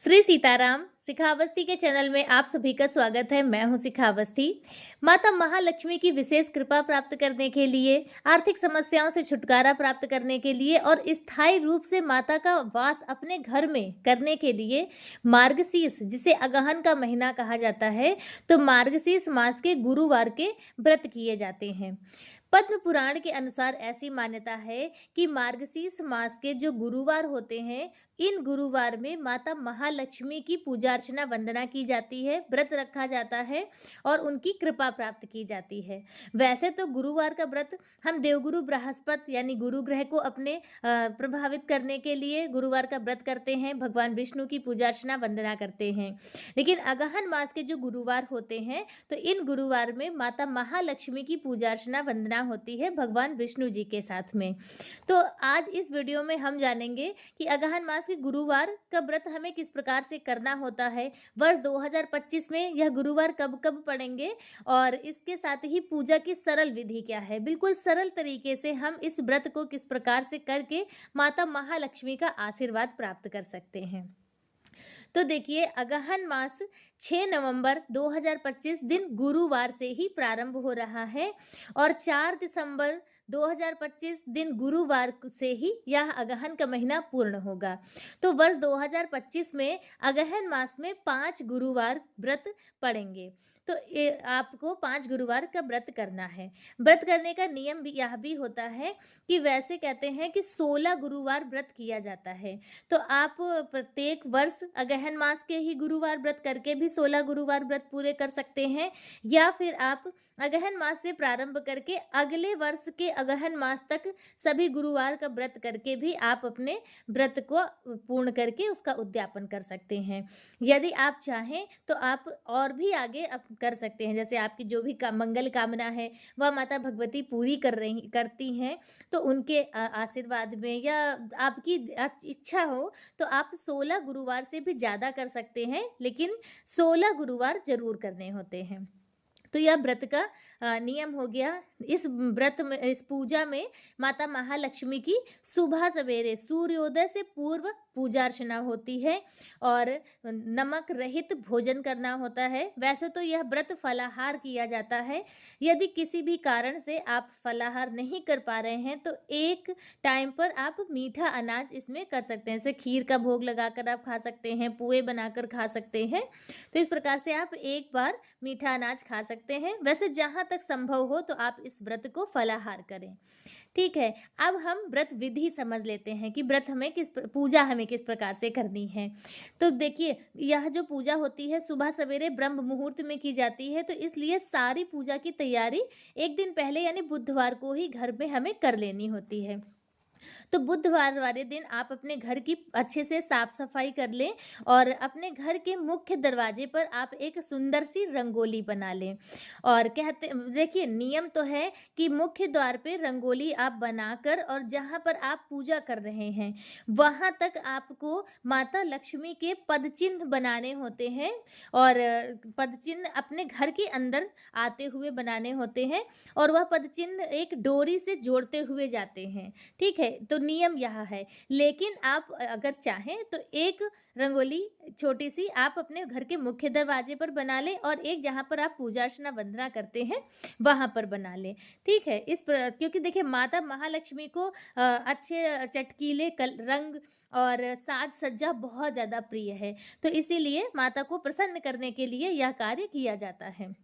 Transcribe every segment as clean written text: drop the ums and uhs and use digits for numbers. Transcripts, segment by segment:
श्री सीताराम शिखावस्थी के चैनल में आप सभी का स्वागत है। मैं हूं शिखावस्थी। माता महालक्ष्मी की विशेष कृपा प्राप्त करने के लिए, आर्थिक समस्याओं से छुटकारा प्राप्त करने के लिए और स्थायी रूप से माता का वास अपने घर में करने के लिए मार्गशीर्ष, जिसे अगहन का महीना कहा जाता है, तो मार्गशीर्ष मास के गुरुवार के व्रत किए जाते हैं। पद्म पुराण के अनुसार ऐसी मान्यता है कि मार्गशीर्ष मास के जो गुरुवार होते हैं, इन गुरुवार में माता महालक्ष्मी की पूजा अर्चना वंदना की जाती है, व्रत रखा जाता है और उनकी कृपा प्राप्त की जाती है। वैसे तो गुरुवार का व्रत हम देवगुरु बृहस्पति यानी गुरु ग्रह को अपने प्रभावित करने के लिए गुरुवार का व्रत करते हैं, भगवान विष्णु की पूजा अर्चना वंदना करते हैं। लेकिन अगहन मास के जो गुरुवार होते हैं, तो इन गुरुवार में माता महालक्ष्मी की पूजा अर्चना वंदना होती है भगवान विष्णु जी के साथ में। तो आज इस वीडियो में हम जानेंगे कि अगहन मास के गुरुवार का व्रत हमें किस प्रकार से करना होता है, वर्ष 2025 में यह गुरुवार कब कब पड़ेंगे और इसके साथ ही पूजा की सरल विधि क्या है। बिल्कुल सरल तरीके से हम इस व्रत को किस प्रकार से करके माता महालक्ष्मी का आशीर्वाद प्राप्त कर सकते हैं। तो देखिए, अगहन मास 6 नवंबर 2025 दिन गुरुवार से ही प्रारंभ हो रहा है और 4 दिसंबर 2025 दिन गुरुवार से ही यह अगहन का महीना पूर्ण होगा। तो वर्ष 2025 में अगहन मास में 5 गुरुवार व्रत पड़ेंगे। तो आपको 5 गुरुवार का व्रत करना है। व्रत करने का नियम भी यह भी होता है कि वैसे कहते हैं कि 16 गुरुवार व्रत किया जाता है। तो आप प्रत्येक वर्ष अगहन मास के ही गुरुवार व्रत करके भी 16 गुरुवार व्रत पूरे कर सकते हैं, या फिर आप अगहन मास से प्रारंभ करके अगले वर्ष के अगहन मास तक सभी गुरुवार का व्रत करके भी आप अपने व्रत को पूर्ण करके उसका उद्यापन कर सकते हैं। यदि आप चाहें तो आप और भी आगे कर सकते हैं, जैसे आपकी जो भी मंगल कामना है वह माता भगवती पूरी करती हैं, तो उनके आशीर्वाद में या आपकी इच्छा हो तो आप 16 गुरुवार से भी ज़्यादा कर सकते हैं, लेकिन 16 गुरुवार जरूर करने होते हैं। तो यह व्रत का नियम हो गया। इस व्रत में, इस पूजा में माता महालक्ष्मी की सुबह सवेरे सूर्योदय से पूर्व पूजा अर्चना होती है और नमक रहित भोजन करना होता है। वैसे तो यह व्रत फलाहार किया जाता है। यदि किसी भी कारण से आप फलाहार नहीं कर पा रहे हैं तो एक टाइम पर आप मीठा अनाज इसमें कर सकते हैं, जैसे खीर का भोग लगाकर आप खा सकते हैं, पुए बनाकर खा सकते हैं। तो इस प्रकार से आप एक बार मीठा अनाज खा सकते हैं। वैसे जहाँ तक संभव हो तो आप इस व्रत को फलाहार करें। ठीक है, अब हम व्रत विधि समझ लेते हैं कि व्रत हमें पूजा हमें किस प्रकार से करनी है। तो देखिए, यह जो पूजा होती है सुबह सवेरे ब्रह्म मुहूर्त में की जाती है, तो इसलिए सारी पूजा की तैयारी एक दिन पहले यानी बुधवार को ही घर में हमें कर लेनी होती है। तो बुधवार वाले दिन आप अपने घर की अच्छे से साफ सफाई कर लें और अपने घर के मुख्य दरवाजे पर आप एक सुंदर सी रंगोली बना लें। और कहते देखिए, नियम तो है कि मुख्य द्वार पे रंगोली आप बनाकर और जहाँ पर आप पूजा कर रहे हैं वहाँ तक आपको माता लक्ष्मी के पद चिन्ह बनाने होते हैं और पद चिन्ह अपने घर के अंदर आते हुए बनाने होते हैं और वह पद चिन्ह एक डोरी से जोड़ते हुए जाते हैं। ठीक है, तो नियम यह है। लेकिन आप अगर चाहें तो एक रंगोली छोटी सी आप अपने घर के मुख्य दरवाजे पर बना लें और एक जहाँ पर आप पूजा अर्चना वंदना करते हैं वहाँ पर बना लें। ठीक है, क्योंकि देखिए, माता महालक्ष्मी को अच्छे चटकीले रंग और साज सज्जा बहुत ज़्यादा प्रिय है, तो इसीलिए माता को प्रसन्न करने के लिए यह कार्य किया जाता है।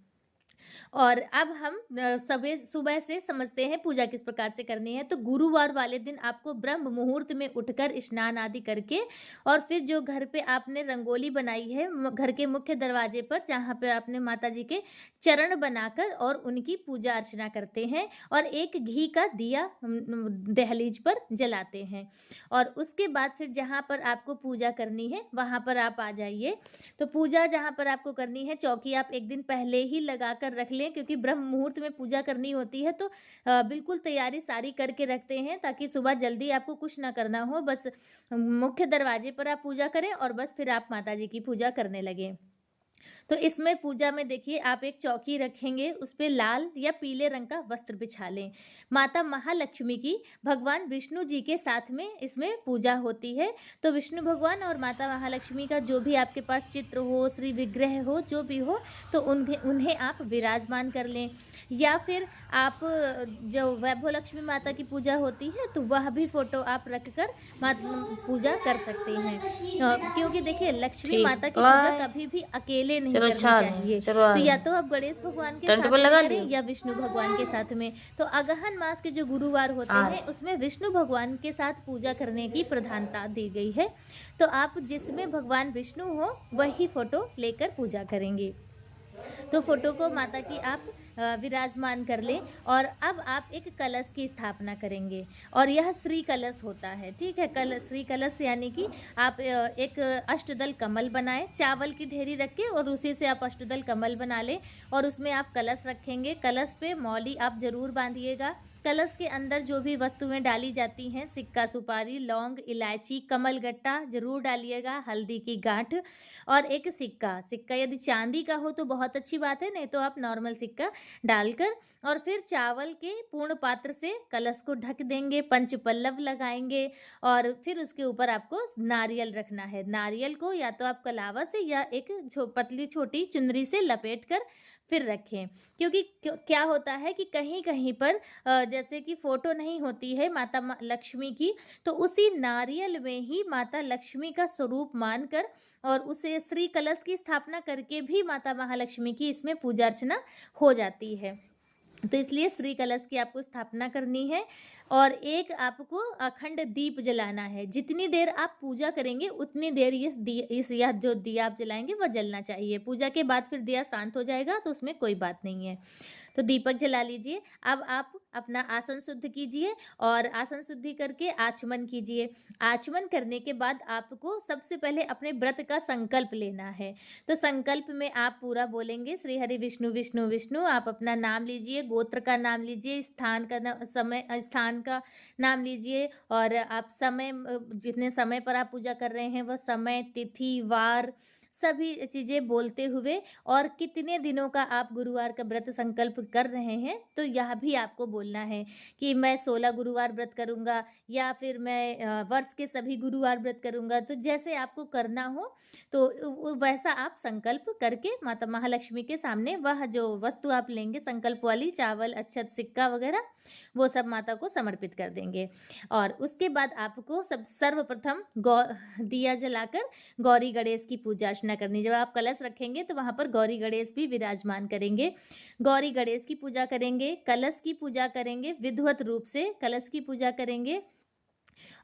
और अब हम सुबह से समझते हैं पूजा किस प्रकार से करनी है। तो गुरुवार वाले दिन आपको ब्रह्म मुहूर्त में उठकर स्नान आदि करके और फिर जो घर पे आपने रंगोली बनाई है घर के मुख्य दरवाजे पर, जहाँ पे आपने माता जी के चरण बनाकर और उनकी पूजा अर्चना करते हैं और एक घी का दिया दहलीज पर जलाते हैं। और उसके बाद फिर जहाँ पर आपको पूजा करनी है वहाँ पर आप आ जाइए। तो पूजा जहाँ पर आपको करनी है, चौकी आप एक दिन पहले ही लगा कर रख लें, क्योंकि ब्रह्म मुहूर्त में पूजा करनी होती है। तो बिल्कुल तैयारी सारी करके रखते हैं ताकि सुबह जल्दी आपको कुछ ना करना हो, बस मुख्य दरवाजे पर आप पूजा करें और बस फिर आप माता जी की पूजा करने लगें। तो इसमें पूजा में देखिए आप एक चौकी रखेंगे, उस पे लाल या पीले रंग का वस्त्र बिछा लें। माता महालक्ष्मी की भगवान विष्णु जी के साथ में इसमें पूजा होती है। तो विष्णु भगवान और माता महालक्ष्मी का जो भी आपके पास चित्र हो, श्री विग्रह हो, जो भी हो, तो उन्हें उन्हें आप विराजमान कर लें। या फिर आप जो वैभव लक्ष्मी माता की पूजा होती है, तो वह भी फ़ोटो आप रख कर पूजा कर सकते हैं। क्योंकि देखिए लक्ष्मी ठीक माता की पूजा बाय। कभी भी अकेले नहीं चलो करनी अच्छा चाहिए। चलो तो या तो आप गणेश भगवान के टेंट साथ पर में लगा करें लियो। या विष्णु भगवान के साथ में। तो अगहन मास के जो गुरुवार होते हाँ। हैं उसमें विष्णु भगवान के साथ पूजा करने की प्रधानता दी गई है। तो आप जिसमें भगवान विष्णु हो वही फ़ोटो लेकर पूजा करेंगे। तो फ़ोटो को माता की आप विराजमान कर लें और अब आप एक कलश की स्थापना करेंगे और यह श्री कलश होता है, ठीक है। श्री कलश यानी कि आप एक अष्टदल कमल बनाएं, चावल की ढेरी रख के और उसी से आप अष्टदल कमल बना लें और उसमें आप कलश रखेंगे। कलश पे मौली आप ज़रूर बांधिएगा। कलश के अंदर जो भी वस्तुएं डाली जाती हैं, सिक्का, सुपारी, लौंग, इलायची, कमल गट्टा ज़रूर डालिएगा, हल्दी की गांठ और एक सिक्का। सिक्का यदि चांदी का हो तो बहुत अच्छी बात है, नहीं तो आप नॉर्मल सिक्का डालकर और फिर चावल के पूर्ण पात्र से कलश को ढक देंगे, पंचपल्लव लगाएंगे और फिर उसके ऊपर आपको नारियल रखना है। नारियल को या तो आप कलावा से या एक पतली छोटी चुनरी से लपेट कर फिर रखें। क्योंकि क्या होता है कि कहीं कहीं पर जैसे कि फ़ोटो नहीं होती है माता लक्ष्मी की, तो उसी नारियल में ही माता लक्ष्मी का स्वरूप मानकर और उसे श्री कलश की स्थापना करके भी माता महालक्ष्मी की इसमें पूजा अर्चना हो जाती है। तो इसलिए श्री कलश की आपको स्थापना करनी है और एक आपको अखंड दीप जलाना है। जितनी देर आप पूजा करेंगे उतनी देर यह जो दिया आप जलाएंगे वह जलना चाहिए। पूजा के बाद फिर दिया शांत हो जाएगा तो उसमें कोई बात नहीं है। तो दीपक जला लीजिए। अब आप अपना आसन शुद्ध कीजिए और आसन शुद्धि करके आचमन कीजिए। आचमन करने के बाद आपको सबसे पहले अपने व्रत का संकल्प लेना है। तो संकल्प में आप पूरा बोलेंगे श्री हरि विष्णु विष्णु विष्णु। आप अपना नाम लीजिए, गोत्र का नाम लीजिए, स्थान का नाम लीजिए और आप समय जितने समय पर आप पूजा कर रहे हैं वह समय, तिथि, वार सभी चीज़ें बोलते हुए और कितने दिनों का आप गुरुवार का व्रत संकल्प कर रहे हैं, तो यह भी आपको बोलना है कि मैं 16 गुरुवार व्रत करूँगा या फिर मैं वर्ष के सभी गुरुवार व्रत करूँगा। तो जैसे आपको करना हो तो वैसा आप संकल्प करके माता महालक्ष्मी के सामने वह जो वस्तु आप लेंगे संकल्प वाली, चावल, अक्षत, सिक्का वगैरह, वो सब माता को समर्पित कर देंगे। और उसके बाद आपको सर्वप्रथम दिया जलाकर गौरी गणेश की पूजा अर्चना करनी। जब आप कलश रखेंगे तो वहाँ पर गौरी गणेश भी विराजमान करेंगे। गौरी गणेश की पूजा करेंगे, कलश की पूजा करेंगे, विधिवत रूप से कलश की पूजा करेंगे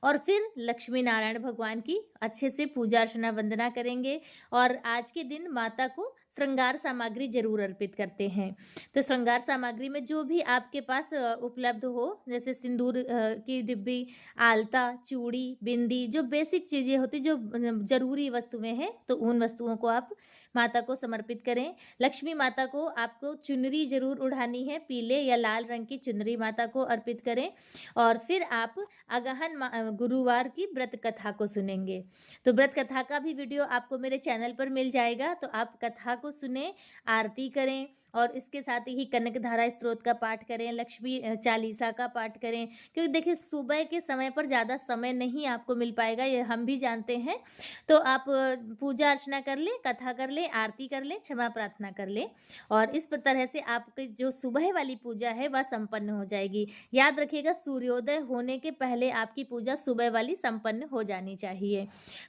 और फिर लक्ष्मी नारायण भगवान की अच्छे से पूजा अर्चना वंदना करेंगे। और आज के दिन माता को श्रृंगार सामग्री जरूर अर्पित करते हैं। तो श्रृंगार सामग्री में जो भी आपके पास उपलब्ध हो, जैसे सिंदूर की डिब्बी, आलता, चूड़ी, बिंदी, जो बेसिक चीज़ें होती जो जरूरी वस्तुएं हैं, तो उन वस्तुओं को आप माता को समर्पित करें। लक्ष्मी माता को आपको चुनरी जरूर उड़ानी है, पीले या लाल रंग की चुनरी माता को अर्पित करें और फिर आप अगहन गुरुवार की व्रत कथा को सुनेंगे। तो व्रत कथा का भी वीडियो आपको मेरे चैनल पर मिल जाएगा, तो आप कथा को सुने, आरती करें और इसके साथ ही कनक धारा स्तोत्र का पाठ करें, लक्ष्मी चालीसा का पाठ करें। क्योंकि देखिए सुबह के समय पर ज़्यादा समय नहीं आपको मिल पाएगा, ये हम भी जानते हैं। तो आप पूजा अर्चना कर लें, कथा कर लें, आरती कर लें, क्षमा प्रार्थना कर लें और इस तरह से आपकी जो सुबह वाली पूजा है वह संपन्न हो जाएगी। याद रखिएगा सूर्योदय होने के पहले आपकी पूजा सुबह वाली संपन्न हो जानी चाहिए।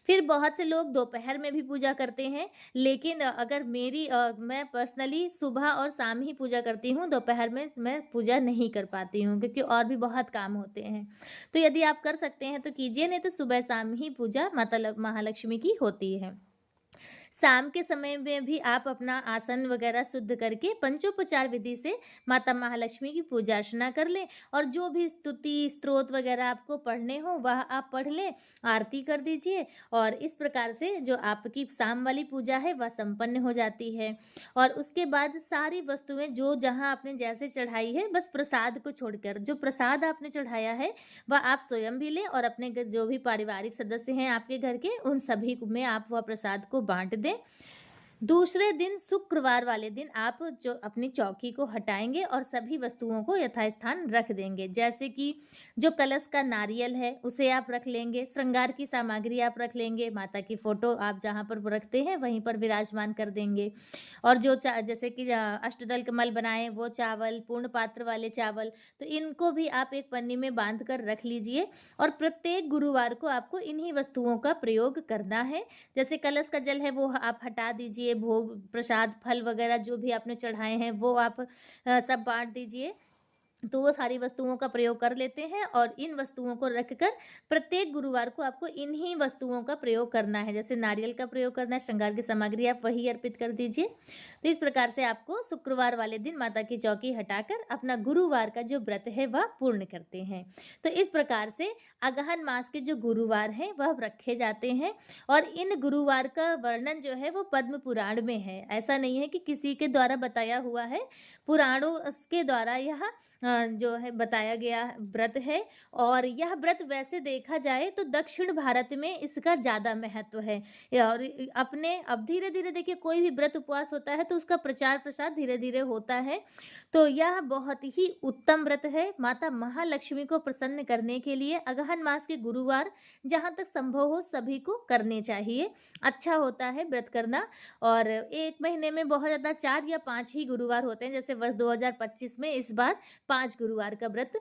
फिर बहुत से लोग दोपहर में भी पूजा करते हैं, लेकिन अगर मैं पर्सनली सुबह और शाम ही पूजा करती हूँ, दोपहर में मैं पूजा नहीं कर पाती हूँ क्योंकि और भी बहुत काम होते हैं। तो यदि आप कर सकते हैं तो कीजिए, नहीं तो सुबह शाम ही पूजा माता महालक्ष्मी की होती है। शाम के समय में भी आप अपना आसन वगैरह शुद्ध करके पंचोपचार विधि से माता महालक्ष्मी की पूजा अर्चना कर लें और जो भी स्तुति स्तोत्र वगैरह आपको पढ़ने हो वह आप पढ़ लें, आरती कर दीजिए और इस प्रकार से जो आपकी शाम वाली पूजा है वह संपन्न हो जाती है। और उसके बाद सारी वस्तुएं जो जहाँ आपने जैसे चढ़ाई है, बस प्रसाद को छोड़कर जो प्रसाद आपने चढ़ाया है वह आप स्वयं भी लें और अपने जो भी पारिवारिक सदस्य हैं आपके घर के, उन सभी में आप वह प्रसाद को बांट दें। दूसरे दिन शुक्रवार वाले दिन आप जो अपनी चौकी को हटाएँगे और सभी वस्तुओं को यथास्थान रख देंगे। जैसे कि जो कलश का नारियल है, उसे आप रख लेंगे, श्रृंगार की सामग्री आप रख लेंगे, माता की फ़ोटो आप जहाँ पर रखते हैं, वहीं पर विराजमान कर देंगे। और जो चा जैसे कि अष्टदल कमल बनाएँ, वो चावल, पूर्ण पात्र वाले चावल, तो इनको भी आप एक पन्नी में बाँध कर रख लीजिए और प्रत्येक गुरुवार को आपको इन्हीं वस्तुओं का प्रयोग करना है। जैसे कलश का जल है वो आप हटा दीजिए, भोग, प्रसाद, फल वगैरह जो भी आपने चढ़ाए हैं वो आप सब बाँट दीजिए। तो वो सारी वस्तुओं का प्रयोग कर लेते हैं और इन वस्तुओं को रखकर प्रत्येक गुरुवार को आपको इन्हीं वस्तुओं का प्रयोग करना है। जैसे नारियल का प्रयोग करना है, श्रृंगार की सामग्री आप वही अर्पित कर दीजिए। तो इस प्रकार से आपको शुक्रवार वाले दिन माता की चौकी हटाकर अपना गुरुवार का जो व्रत है वह पूर्ण करते हैं। तो इस प्रकार से अगहन मास के जो गुरुवार हैं वह रखे जाते हैं और इन गुरुवार का वर्णन जो है वो पद्म पुराण में है। ऐसा नहीं है कि किसी के द्वारा बताया हुआ है, पुराणों के द्वारा यह जो है बताया गया व्रत है। और यह व्रत वैसे देखा जाए तो दक्षिण भारत में इसका ज़्यादा महत्व है। और अपने अब धीरे-धीरे देखिए कोई भी व्रत उपवास होता है तो उसका प्रचार-प्रसार धीरे-धीरे होता है। तो यह बहुत ही उत्तम व्रत है। माता महालक्ष्मी को प्रसन्न करने के लिए अगहन मास के गुरुवार जहाँ तक संभव हो सभी को करने चाहिए। अच्छा होता है व्रत करना। और 1 महीने में बहुत ज़्यादा 4 या 5 ही गुरुवार होते हैं। जैसे वर्ष 2025 में इस बार 5 गुरुवार का व्रत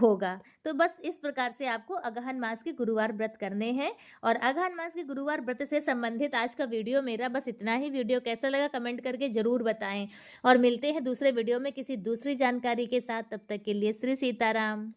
होगा। तो बस इस प्रकार से आपको अगहन मास के गुरुवार व्रत करने हैं। और अगहन मास के गुरुवार व्रत से संबंधित आज का वीडियो मेरा बस इतना ही। वीडियो कैसा लगा कमेंट करके ज़रूर बताएं और मिलते हैं दूसरे वीडियो में किसी दूसरी जानकारी के साथ। तब तक के लिए श्री सीताराम।